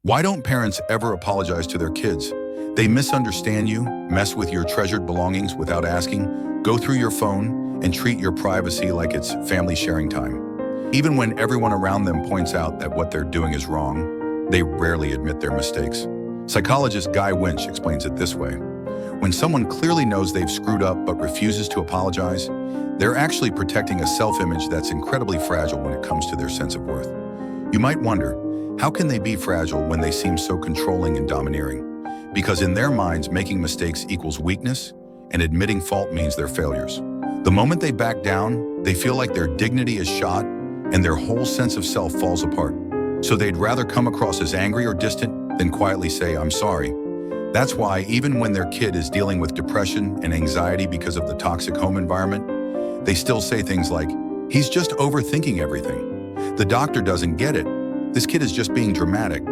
Why don't parents ever apologize to their kids? They misunderstand you, mess with your treasured belongings without asking, go through your phone, and treat your privacy like it's family sharing time. Even when everyone around them points out that what they're doing is wrong, they rarely admit their mistakes. Psychologist Guy Winch explains it this way. When someone clearly knows they've screwed up but refuses to apologize, they're actually protecting a self-image that's incredibly fragile when it comes to their sense of worth. You might wonder, how can they be fragile when they seem so controlling and domineering? Because in their minds, making mistakes equals weakness, and admitting fault means they're failures. The moment they back down, they feel like their dignity is shot and their whole sense of self falls apart. So they'd rather come across as angry or distant than quietly say, "I'm sorry." That's why even when their kid is dealing with depression and anxiety because of the toxic home environment, they still say things like, "He's just overthinking everything. The doctor doesn't get it. This kid is just being dramatic."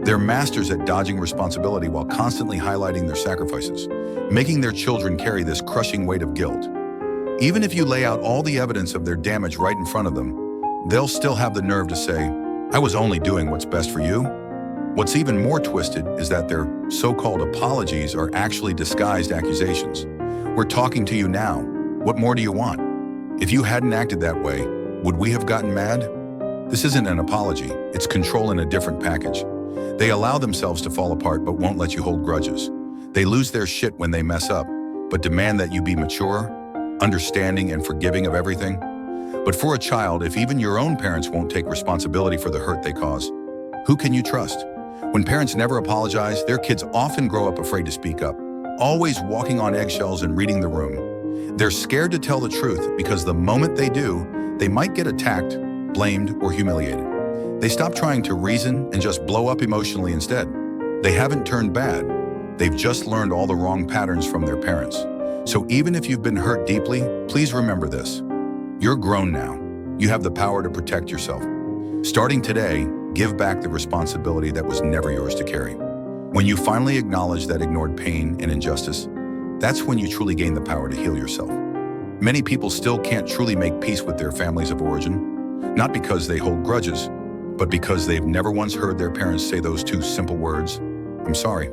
They're masters at dodging responsibility while constantly highlighting their sacrifices, making their children carry this crushing weight of guilt. Even if you lay out all the evidence of their damage right in front of them, they'll still have the nerve to say, "I was only doing what's best for you." What's even more twisted is that their so-called apologies are actually disguised accusations. "We're talking to you now. What more do you want? If you hadn't acted that way, would we have gotten mad?" This isn't an apology, it's control in a different package. They allow themselves to fall apart but won't let you hold grudges. They lose their shit when they mess up, but demand that you be mature, understanding, and forgiving of everything. But for a child, if even your own parents won't take responsibility for the hurt they cause, who can you trust? When parents never apologize, their kids often grow up afraid to speak up, always walking on eggshells and reading the room. They're scared to tell the truth because the moment they do, they might get attacked, blamed, or humiliated. They stop trying to reason and just blow up emotionally instead. They haven't turned bad. They've just learned all the wrong patterns from their parents. So even if you've been hurt deeply, please remember this. You're grown now. You have the power to protect yourself. Starting today, give back the responsibility that was never yours to carry. When you finally acknowledge that ignored pain and injustice, that's when you truly gain the power to heal yourself. Many people still can't truly make peace with their families of origin, not because they hold grudges, but because they've never once heard their parents say those two simple words, "I'm sorry."